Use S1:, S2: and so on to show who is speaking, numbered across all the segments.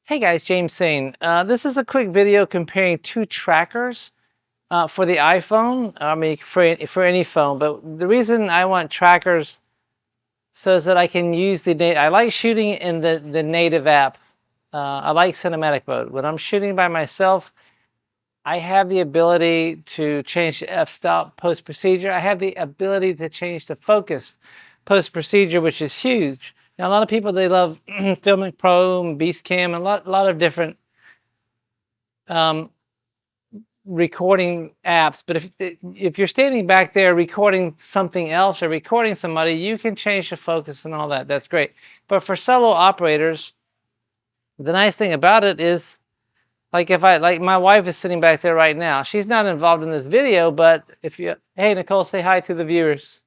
S1: Hey guys, James saying, this is a quick video comparing two trackers for the iPhone. I mean, for any phone, but the reason I want trackers so is that I can use I like shooting in the native app. I like cinematic mode. When I'm shooting by myself, I have the ability to change the f-stop post-procedure. I have the ability to change the focus post-procedure, which is huge. Now, a lot of people, they love Filmic Pro and Beast Cam, and a lot of different um, recording apps. But if you're standing back there recording something else or recording somebody, you can change the focus and all that. That's great. But for solo operators, the nice thing about it is, like my wife is sitting back there right now. She's not involved in this video, but hey, Nicole, say hi to the viewers.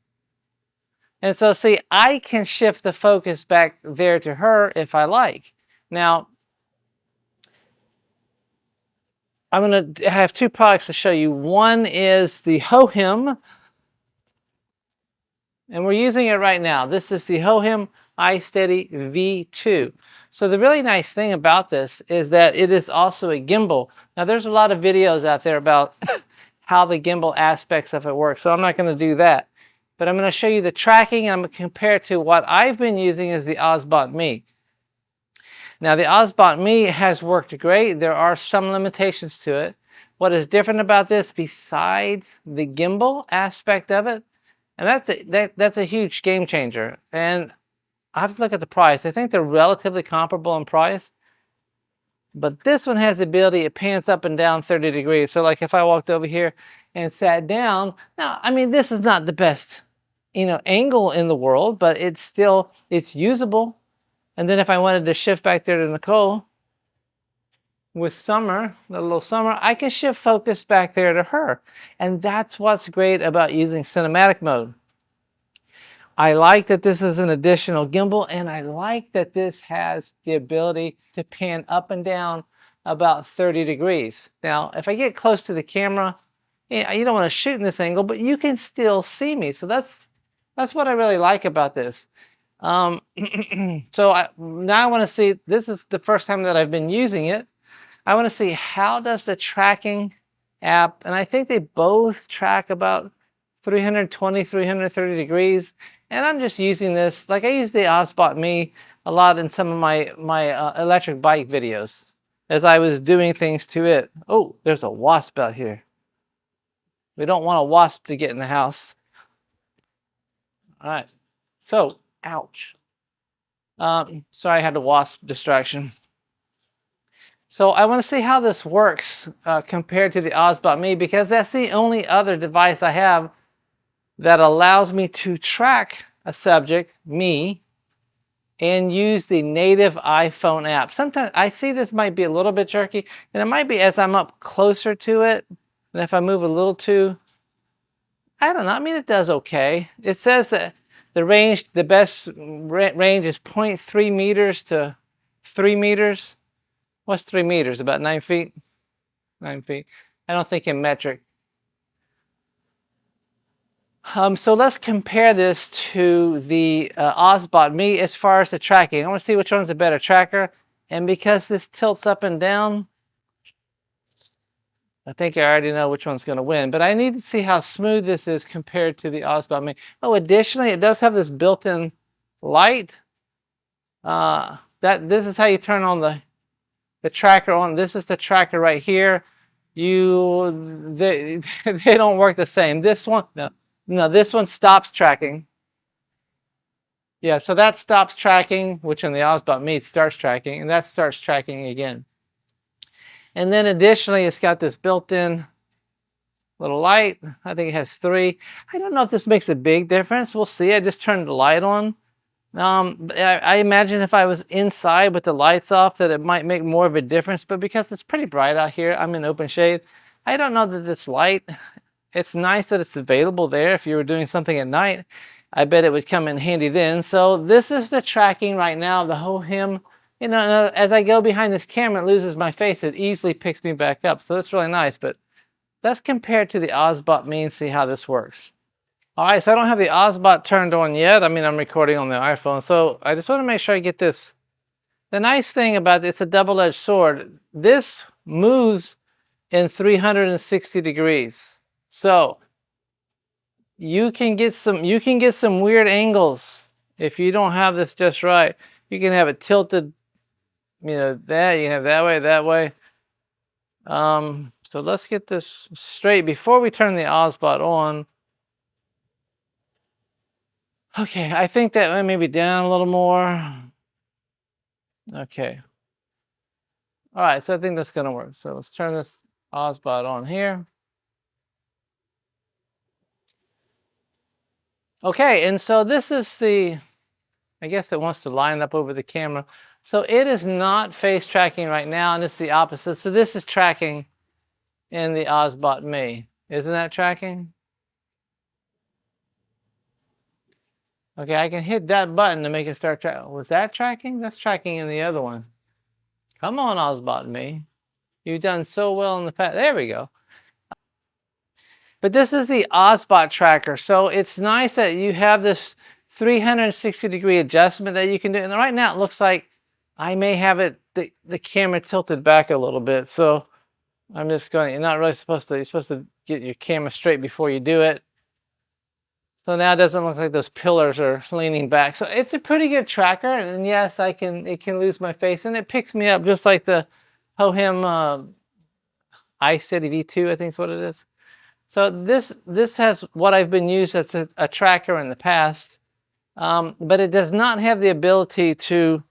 S1: And so see, I can shift the focus back there to her if I like. Now, I'm going to have two products to show you. One is the Hohem, and we're using it right now. This is the Hohem iSteady V2. So the really nice thing about this is that it is also a gimbal. Now there's a lot of videos out there about how the gimbal aspects of it work, so I'm not going to do that. But I'm going to show you the tracking, and I'm going to compare it to what I've been using as the Obsbot-Me. Now the Obsbot-Me has worked great. There are some limitations to it. What is different about this besides the gimbal aspect of it, and that's a huge game changer. And I have to look at the price. I think they're relatively comparable in price. But this one has the ability, it pans up and down 30 degrees. So like if I walked over here and sat down, now, I mean, this is not the best, angle in the world, but it's usable. And then if I wanted to shift back there to Nicole with Summer, the little Summer, I can shift focus back there to her. And that's what's great about using cinematic mode. I like that this is an additional gimbal, and I like that this has the ability to pan up and down about 30 degrees. Now, if I get close to the camera, you don't want to shoot in this angle, but you can still see me. So that's what I really like about this. Now I want to see, this is the first time that I've been using it. I want to see how does the tracking app, and I think they both track about 320, 330 degrees. And I'm just using this, like I use the Obsbot-Me a lot in some of my electric bike videos as I was doing things to it. Oh, there's a wasp out here. We don't want a wasp to get in the house. All right, so, ouch. Sorry, I had a wasp distraction. So I want to see how this works compared to the Obsbot-Me, because that's the only other device I have that allows me to track a subject, me, and use the native iPhone app. Sometimes I see this might be a little bit jerky, and it might be as I'm up closer to it, and if I move a little too, I don't know, I mean, it does okay. It says that the best range is 0.3 meters to 3 meters. What's 3 meters? About 9 feet? 9 feet. I don't think in metric. So let's compare this to the Obsbot-Me as far as the tracking. I want to see which one's a better tracker. And because this tilts up and down, I think I already know which one's going to win. But I need to see how smooth this is compared to the Obsbot-Me. Oh, additionally, it does have this built-in light. This is how you turn on the tracker on. This is the tracker right here. They don't work the same. This one, no, this one stops tracking. Yeah, so that stops tracking, which in the Obsbot-Me starts tracking, and that starts tracking again. And then additionally, it's got this built-in little light. I think it has 3. I don't know if this makes a big difference. We'll see. I just turned the light on. I imagine if I was inside with the lights off that it might make more of a difference, but because it's pretty bright out here, I'm in open shade. I don't know that this light, it's nice that it's available there if you were doing something at night. I bet it would come in handy then. So this is the tracking right now, the Hohem. As I go behind this camera, it loses my face. It easily picks me back up. So that's really nice, but let's compare it to the Obsbot-Me and see how this works. All right, so I don't have the Obsbot turned on yet. I mean, I'm recording on the iPhone, so I just want to make sure I get this The nice thing about this, it's a double-edged sword. This moves in 360 degrees. So you can get some weird angles if you don't have this just right. You can have it tilted, you know, that you can have that way. So let's get this straight before we turn the Obsbot on. Okay, I think that maybe down a little more. Okay. All right, so I think that's gonna work. So let's turn this Obsbot on here. Okay, and so this is the, I guess it wants to line up over the camera. So it is not face tracking right now, and it's the opposite. So this is tracking in the Obsbot-Me. Isn't that tracking? Okay, I can hit that button to make it start tracking. Was that tracking? That's tracking in the other one. Come on, Obsbot-Me. You've done so well in the past. There we go. But this is the Obsbot tracker. So it's nice that you have this 360-degree adjustment that you can do. And right now it looks like I may have it, the camera tilted back a little bit. So I'm just going, you're not really supposed to, you're supposed to get your camera straight before you do it. So now it doesn't look like those pillars are leaning back. So it's a pretty good tracker. And yes, it can lose my face. And it picks me up just like the Hohem iSteady V2, I think is what it is. So this has what I've been used as a tracker in the past, but it does not have the ability to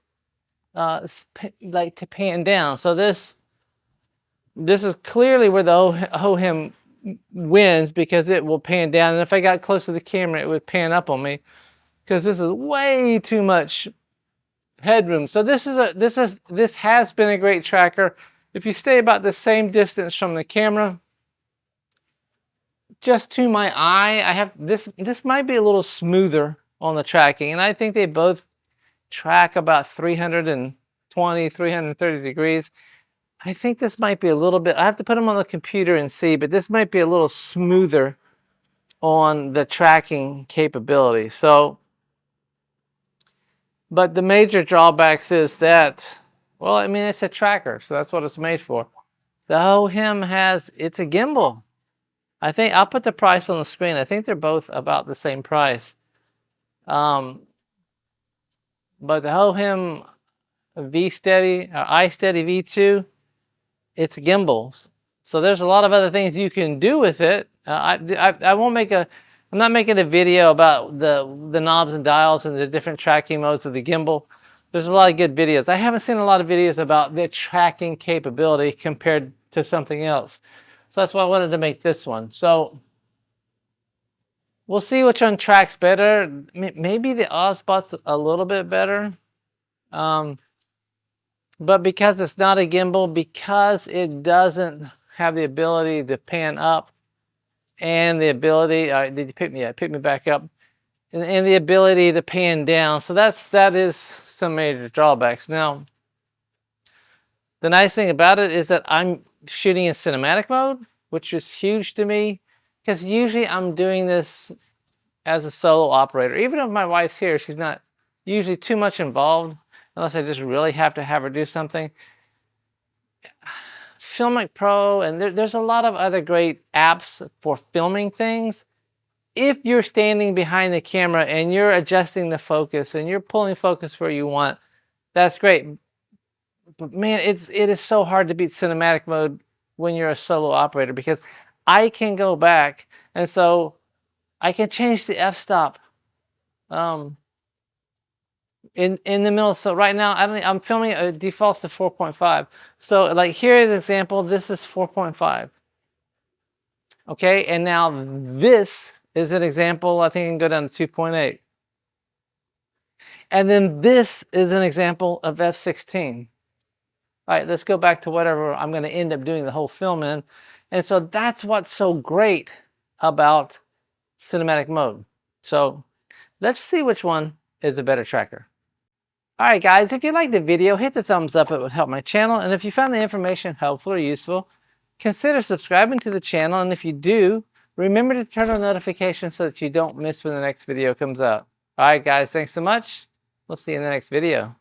S1: to pan down. So this is clearly where the Hohem wins, because it will pan down, and if I got close to the camera, it would pan up on me, because this is way too much headroom. So this has been a great tracker. If you stay about the same distance from the camera, just to my eye, I have this might be a little smoother on the tracking, and I think they both track about 320, 330 degrees. I think this might be a little bit, I have to put them on the computer and see, but this might be a little smoother on the tracking capability. So, but the major drawbacks is that, well, I mean, it's a tracker, so that's what it's made for. The Hohem it's a gimbal. I think I'll put the price on the screen. I think they're both about the same price. But the Hohem iSteady V2, it's gimbals. So there's a lot of other things you can do with it. I won't make I'm not making a video about the knobs and dials and the different tracking modes of the gimbal. There's a lot of good videos. I haven't seen a lot of videos about the tracking capability compared to something else. So that's why I wanted to make this one. So we'll see which one tracks better. Maybe the Obsbot's a little bit better. But because it's not a gimbal, because it doesn't have the ability to pan up and the ability, did you pick me? Yeah, pick me back up. And the ability to pan down. So that is some major drawbacks. Now, the nice thing about it is that I'm shooting in cinematic mode, which is huge to me, because usually I'm doing this as a solo operator. Even if my wife's here, she's not usually too much involved, unless I just really have to have her do something. Filmic Pro, and there's a lot of other great apps for filming things. If you're standing behind the camera and you're adjusting the focus and you're pulling focus where you want, that's great. But man, it is so hard to beat cinematic mode when you're a solo operator, because I can go back, and so I can change the f-stop in the middle. So right now I'm filming, it defaults to 4.5. So like here is an example, this is 4.5. Okay, and now this is an example, I think I can go down to 2.8. And then this is an example of f16. All right, let's go back to whatever I'm going to end up doing the whole film in. And so that's what's so great about cinematic mode. So let's see which one is a better tracker. All right, guys, if you liked the video, hit the thumbs up. It would help my channel. And if you found the information helpful or useful, consider subscribing to the channel. And if you do, remember to turn on notifications so that you don't miss when the next video comes out. All right, guys, thanks so much. We'll see you in the next video.